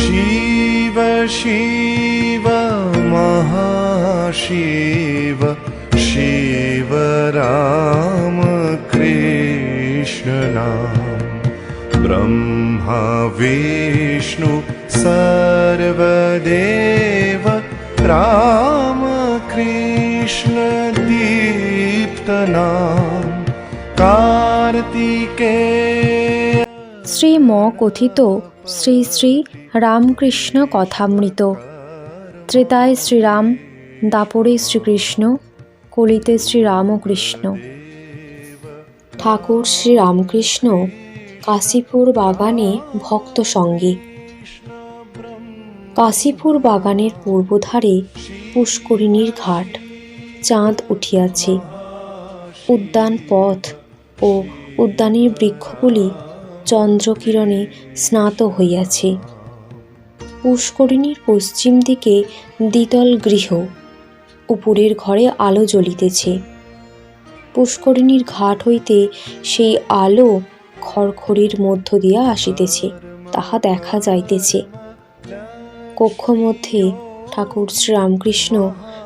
शिव शिव महाशिव शिव राम कृष्ण नाम ब्रह्मा विष्णु सर्वदेव राम कृष्ण दीप्त नाम कार्तिकेय। শ্রীম কথিত শ্রী শ্রী রামকৃষ্ণ কথামৃত। ত্রেতায় শ্রীরাম, দাপরে শ্রীকৃষ্ণ, কলিতে শ্রীরামকৃষ্ণ। ঠাকুর শ্রীরামকৃষ্ণ কাশীপুর বাগানে ভক্ত সঙ্গে। কাশীপুর বাগানের পূর্বধারে পুষ্করিণীর ঘাট, চাঁদ উঠিয়াছে। উদ্যান পথ ও উদ্যানের বৃক্ষগুলি চন্দ্রকিরণে স্নাত হইয়াছে। পুষ্করিণীর পশ্চিম দিকে দ্বিতল গৃহ, উপরের ঘরে আলো জ্বলিতেছে। পুষ্করিণীর ঘাট হইতে সেই আলো খড়খড়ির মধ্য দিয়া আসিতেছে, তাহা দেখা যাইতেছে। কক্ষ মধ্যে ঠাকুর শ্রীরামকৃষ্ণ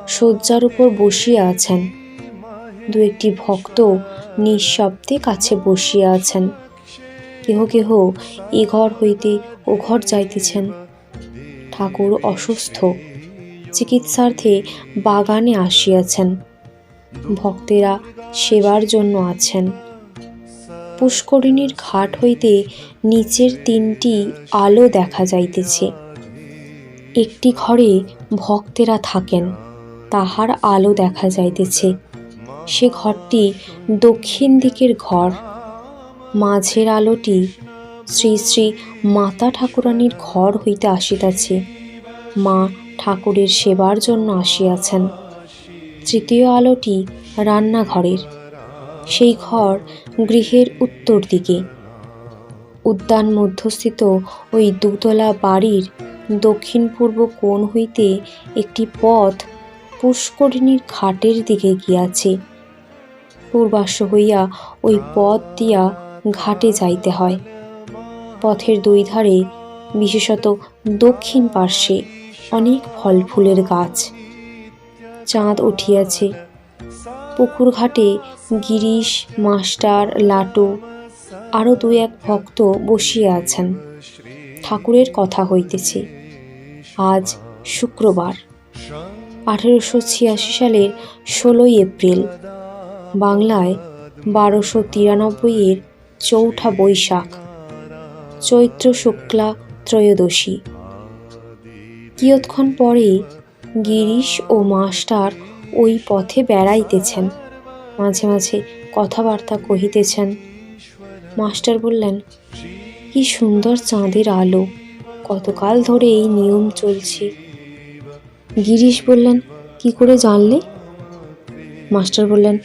শয্যার উপর বসিয়া আছেন। দু একটি ভক্ত নিঃশব্দে কাছে বসিয়া আছেন। কেহ কেহ এ ঘর হইতে ও ঘর যাইতেছেন। ঠাকুর অসুস্থ, চিকিৎসার্থে বাগানে আসিয়াছেন। ভক্তেরা সেবার জন্য আছেন। পুষ্করিণীর ঘাট হইতে নিচের তিনটি আলো দেখা যাইতেছে। একটি ঘরে ভক্তেরা থাকেন, তাহার আলো দেখা যাইতেছে। সে ঘরটি দক্ষিণ দিকের ঘর। মাঝের আলোটি শ্রী শ্রী মাতা ঠাকুরানীর ঘর হইতে আসিতেছে। মা ঠাকুরের সেবার জন্য আসিয়াছেন। তৃতীয় আলোটি রান্নাঘরের, সেই ঘর গৃহের উত্তর দিকে। উদ্যান মধ্যস্থিত ওই দুতলা বাড়ির দক্ষিণ পূর্ব কোণ হইতে একটি পথ পুষ্করিণীর ঘাটের দিকে গিয়াছে। পূর্বাশ্ব হইয়া ওই পথ দিয়া ঘাটে যাইতে হয়। পথের দুই ধারে, বিশেষত দক্ষিণ পার্শ্বে, অনেক ফল ফুলের গাছ। চাঁদ উঠিয়াছে। পুকুর ঘাটে গিরিশ, মাস্টার, লাটু আরও দু এক ভক্ত বসিয়া আছেন। ঠাকুরের কথা হইতেছে। আজ শুক্রবার, 1886 সালের 16 এপ্রিল, বাংলায় 1293 চৌঠা বৈশাখ, চৈত্র শুক্লা ত্রয়োদশী। কিয়ৎক্ষণ পরে গিরিশ ও মাস্টার ওই পথে বেড়াইতেছেন, মাঝে মাঝে কথাবার্তা কহিতেছেন। মাস্টার বললেন, কি সুন্দর চাঁদের আলো, কতকাল ধরে এই নিয়ম চলছে। গিরিশ বললেন, কি করে জানলে? মাস্টার বললেন,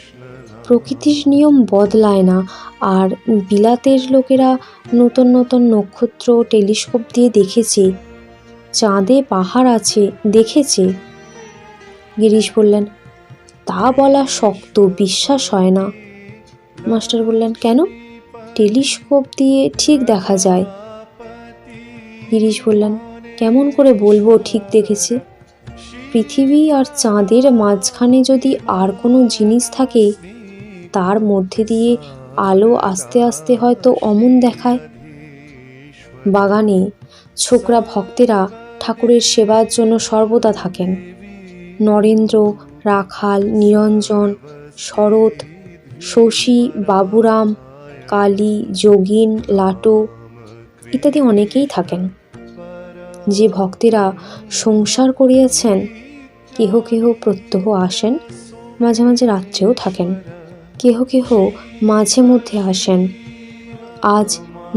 প্রকৃতির নিয়ম বদলায় না, আর বিলাতের লোকেরা নতুন নতুন নক্ষত্র টেলিস্কোপ দিয়ে দেখেছে, চাঁদে পাহাড় আছে, দেখেছে। গিরিশ বললেন, তা বলা শক্ত, বিশ্বাস হয় না। মাস্টার বললেন, কেন? টেলিস্কোপ দিয়ে ঠিক দেখা যায়। গিরিশ বললেন, কেমন করে বলবো ঠিক দেখেছে? পৃথিবী আর চাঁদের মাঝখানে যদি আর কোনো জিনিস থাকে, তার মধ্যে দিয়ে আলো আস্তে আস্তে হয়তো অমন দেখায়। বাগানে ছোকরা ভক্তেরা ঠাকুরের সেবার জন্য সর্বদা থাকেন। নরেন্দ্র, রাখাল, নিরঞ্জন, শরৎ, শশী, বাবুরাম, কালী, যোগিন, লাটু ইত্যাদি অনেকেই থাকেন। যে ভক্তেরা সংসার করিয়াছেন, কেহ কেহ প্রত্যহ আসেন, মাঝে মাঝে রাত্রেও থাকেন। কেহ কেহ মাঝে মধ্যে আসেন। আজ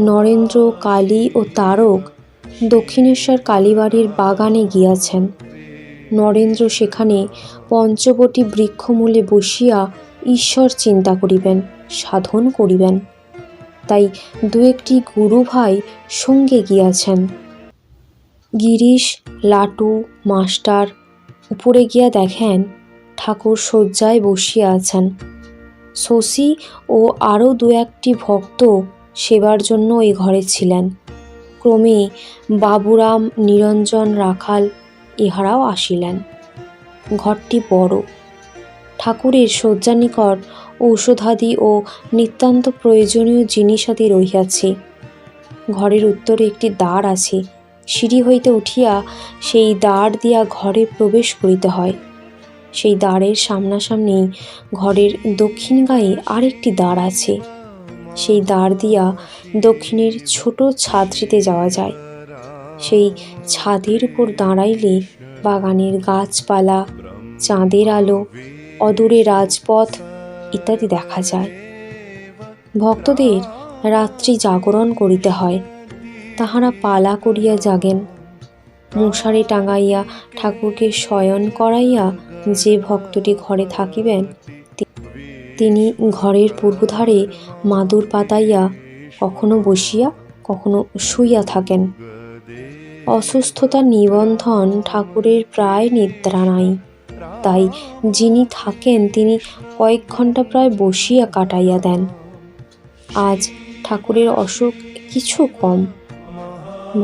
নরেন্দ্র, কালী ও তারক দক্ষিণেশ্বর কালীবাড়ির বাগানে গিয়াছেন। নরেন্দ্র সেখানে পঞ্চবটী বৃক্ষমূলে বসিয়া ঈশ্বর চিন্তা করিবেন, সাধন করিবেন। তাই দু একটি গুরু ভাই সঙ্গে গিয়াছেন। গিরিশ, লাটু, মাস্টার উপরে গিয়া দেখেন ঠাকুর শয্যায় বসিয়া আছেন। শশী ও আরও দু একটি ভক্ত সেবার জন্য এই ঘরে ছিলেন। ক্রমে বাবুরাম, নিরঞ্জন, রাখাল ইহারাও আসিলেন। ঘরটি বড়। ঠাকুরের শয্যা নিকট ঔষধাদি ও নিতান্ত প্রয়োজনীয় জিনিসাদি রহিয়াছে। ঘরের উত্তরে একটি দ্বার আছে। সিঁড়ি হইতে উঠিয়া সেই দ্বার দিয়া ঘরে প্রবেশ করিতে হয়। সেই দ্বারের সামনাসামনি ঘরের দক্ষিণ গায়ে আরেকটি দ্বার আছে। সেই দ্বার দিয়া দক্ষিণের ছোট ছাদটিতে যাওয়া যায়। সেই ছাদের উপর দাঁড়াইলে বাগানের গাছপালা, চাঁদের আলো, অদূরে রাজপথ ইত্যাদি দেখা যায়। ভক্তদের রাত্রি জাগরণ করিতে হয়। তাহারা পালা করিয়া জাগেন। মশারি টাঙাইয়া ঠাকুরকে শয়ন করাইয়া যে ভক্তটি ঘরে থাকিবেন তিনি ঘরের পূর্বধারে মাদুর পাতাইয়া কখনো বসিয়া কখনো শুইয়া থাকেন। অসুস্থতা নিবন্ধন ঠাকুরের প্রায় নিদ্রা নাই। তাই যিনি থাকেন তিনি কয়েক ঘণ্টা প্রায় বসিয়া কাটাইয়া দেন। আজ ঠাকুরের অসুখ কিছু কম।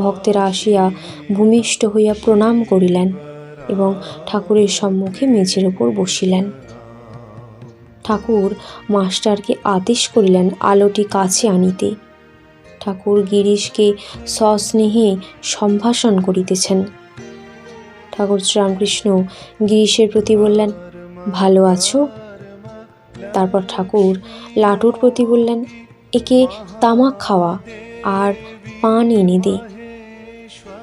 ভক্তেরা আসিয়া ভূমিষ্ঠ হইয়া প্রণাম করিলেন এবং ঠাকুরের সম্মুখে মেঝের উপর বসিলেন। ঠাকুর মাস্টারকে আদেশ করিলেন আলোটি কাছে আনিতে। ঠাকুর গিরিশকে সস্নেহে সম্ভাষণ করিতেছেন। ঠাকুর শ্রীরামকৃষ্ণ গিরিশের প্রতি বললেন, ভালো আছো? তারপর ঠাকুর লাটুর প্রতি বললেন, একে তামাক খাওয়া আর পান এনে দে।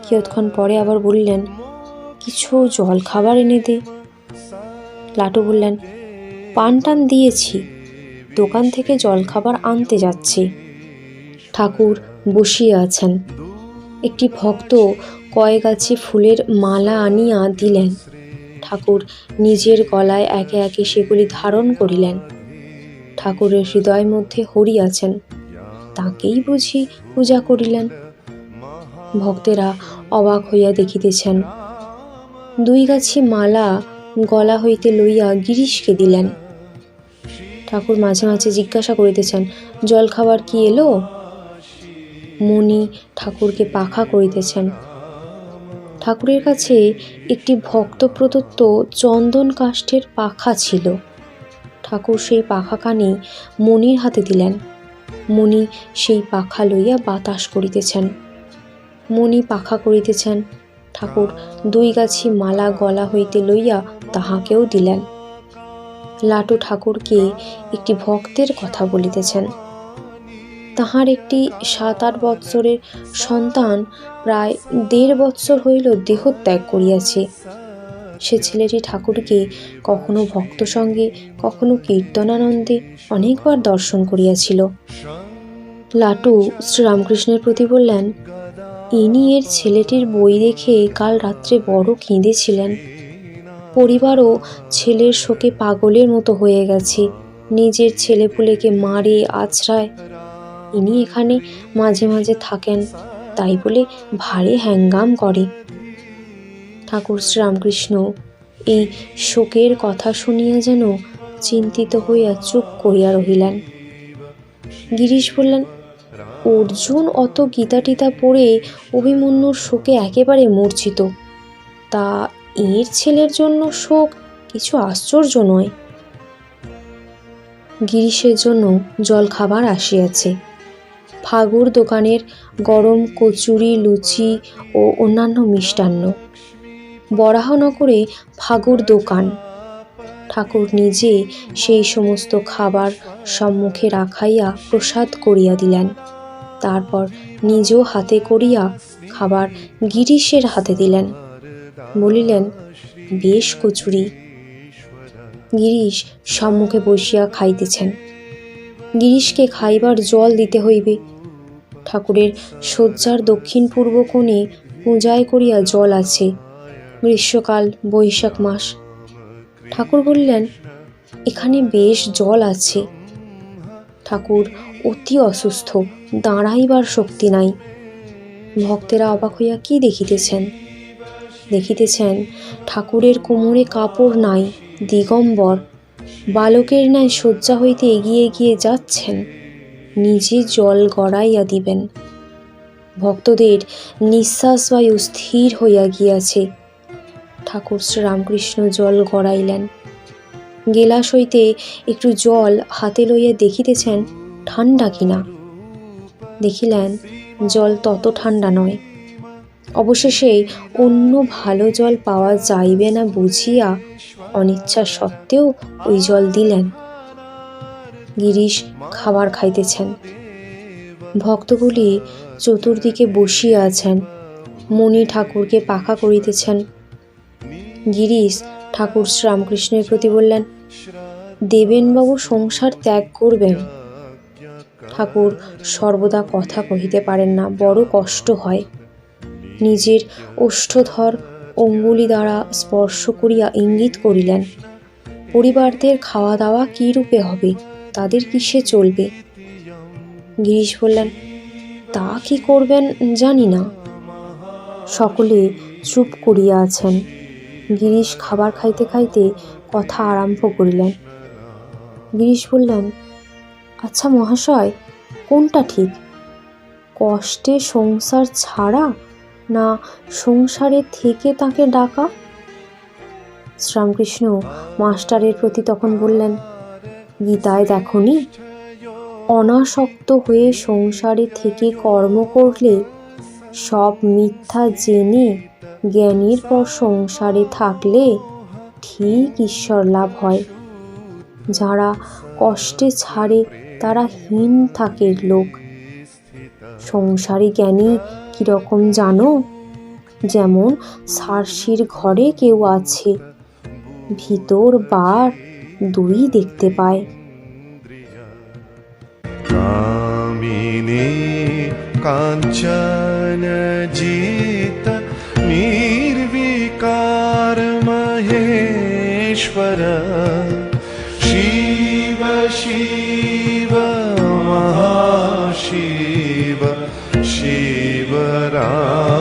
কিয়ৎক্ষণ পরে আবার বললেন, কিছু জল খাবার এনে দে। লাটু বললেন, পান টান দিয়েছি, দোকান থেকে জল খাবার আনতে যাচ্ছি। ঠাকুর বসিয়া আছেন। একটি ভক্ত কয়েগাছি ফুলের মালা আনিয়া দিলেন। ঠাকুর নিজের গলায় একে একে সেগুলি ধারণ করিলেন। ঠাকুরের হৃদয় মধ্যে হরি আছেন, তাকেই বুঝি পূজা করিলেন। ভক্তেরা অবাক হইয়া দেখিতেছেন। 2 গাছি মালা গলা হইতে লইয়া গিরিশকে দিলেন। ঠাকুর মাঝে মাঝে জিজ্ঞাসা করিতেছেন, জল খাবার কি এলো? মণি ঠাকুরকে পাখা করিতেছেন। ঠাকুরের কাছে একটি ভক্ত প্রদত্ত চন্দন কাষ্ঠের পাখা ছিল। ঠাকুর সেই পাখাখানি মণির হাতে দিলেন। মণি সেই পাখা লইয়া বাতাস করিতেছেন। মণি পাখা করিতেছেন। ঠাকুর 2 গাছি মালা গলা হইতে লইয়া তাহাকেও দিলেন। লাটু ঠাকুরকে একটি ভক্তের কথা বলিতেছেন। তাহার একটি 7-8 বৎসরের সন্তান প্রায় 1.5 বৎসর হইল দেহত্যাগ করিয়াছে। সে ছেলেটি ঠাকুরকে কখনো ভক্ত সঙ্গে কখনো কীর্তনানন্দে অনেকবার দর্শন করিয়াছিল। লাটু শ্রীরামকৃষ্ণের প্রতি বললেন, ইনি এর ছেলেটির বই দেখে কাল রাত্রে বড় কেঁদেছিলেন। পরিবারও ছেলের শোকে পাগলের মতো হয়ে গেছে। নিজের ছেলেপুলেকে মারে আছড়ায়। ইনি এখানে মাঝে মাঝে থাকেন, তাই বলে ভারী হ্যাঙ্গাম করে। ঠাকুর শ্রীরামকৃষ্ণ এই শোকের কথা শুনিয়া যেন চিন্তিত হইয়া চুপ করিয়া রহিলেন। গিরিশ বললেন, অর্জুন অত গীতা টিতা পড়ে অভিমন্যুর শোকে একেবারে মূর্ছিত, তা এর ছেলের জন্য শোক কিছু আশ্চর্য নয়। গিরিশের জন্য জল খাবার আসিয়াছে। ফাগুর দোকানের গরম কচুরি, লুচি ও অন্যান্য মিষ্টান্ন। বরাহনগরে ফাগুর দোকান। ঠাকুর নিজে সেই সমস্ত খাবার সম্মুখে রাখাইয়া প্রসাদ করিয়া দিলেন। তারপর নিজেও হাতে করিয়া খাবার গিরিশের হাতে দিলেন। বলিলেন, বেশ কচুরি। গিরিশ সম্মুখে বসিয়া খাইতেছেন। গিরিশকে খাইবার জল দিতে হইবে। ঠাকুরের শয্যার দক্ষিণ পূর্ব কোণে পূজায় করিয়া জল আছে। গ্রীষ্মকাল, বৈশাখ মাস। ঠাকুর বললেন, এখানে বেশ জল আছে। ঠাকুর অতি অসুস্থ, দাঁড়াইবার শক্তি নাই। ভক্তেরা অবাক হইয়া কি দেখিতেছেন? দেখিতেছেন ঠাকুরের কোমরে কাপড় নাই, দিগম্বর, বালকের ন্যায় শয্যা হইতে এগিয়ে এগিয়ে যাচ্ছেন, নিজে জল গড়াইয়া দিবেন। ভক্তদের নিঃশ্বাস বায়ু স্থির হইয়া গিয়াছে। ঠাকুর শ্রীরামকৃষ্ণ জল গড়াইলেন। গেলাস হইতে একটু জল হাতে লইয়া দেখিতেছেন ঠান্ডা কিনা। দেখিলেন জল তত ঠান্ডা নয়। অবশেষে অন্য ভালো জল পাওয়া যাইবে না বুঝিয়া অনিচ্ছা সত্ত্বেও ওই জল দিলেন। গিরিশ খাবার খাইতেছেন। ভক্তগুলি চতুর্দিকে বসিয়া আছেন। মণি ঠাকুরকে পাখা করিতেছেন। গিরিশ ঠাকুর শ্রীরামকৃষ্ণের প্রতি বললেন, দেবেনবাবু সংসার ত্যাগ করবেন। ঠাকুর সর্বদা কথা কহিতে পারেন না, বড় কষ্ট হয়। নিজের ওষ্ঠধর অঙ্গুলি দ্বারা স্পর্শ করিয়া ইঙ্গিত করিলেন, পরিবারদের খাওয়া দাওয়া কী রূপে হবে, তাদের কিসে চলবে? গিরিশ বললেন, তা কি করবেন জানি না। সকলে চুপ করিয়া আছেন। গিরিশ খাবার খাইতে খাইতে কথা আরম্ভ করিলেন। গিরিশ বললেন, আচ্ছা মহাশয়, কোনটা ঠিক, কষ্টে সংসার ছাড়া না সংসারে থেকে তাকে ডাকা? শ্রীরামকৃষ্ণ মাস্টারের প্রতি তখন বললেন, গীতায় দেখনি, অনাসক্ত হয়ে সংসারে থেকে কর্ম করলে সব মিথ্যা জেনে জ্ঞানীর পর সংসারে থাকলে ঠিক ঈশ্বর লাভ হয়। যারা কষ্টে ছাড়ে তারা হীন থাকে লোক। সংসারে জ্ঞানী কিরকম জানো? যেমন সার্সির ঘরে কেউ আছে, ভিতর বার দুই দেখতে পায়। কামিনী কাঞ্চন জিত নির্বিকার মহেশ্বর শিব শিব মহাশিব শিব রাম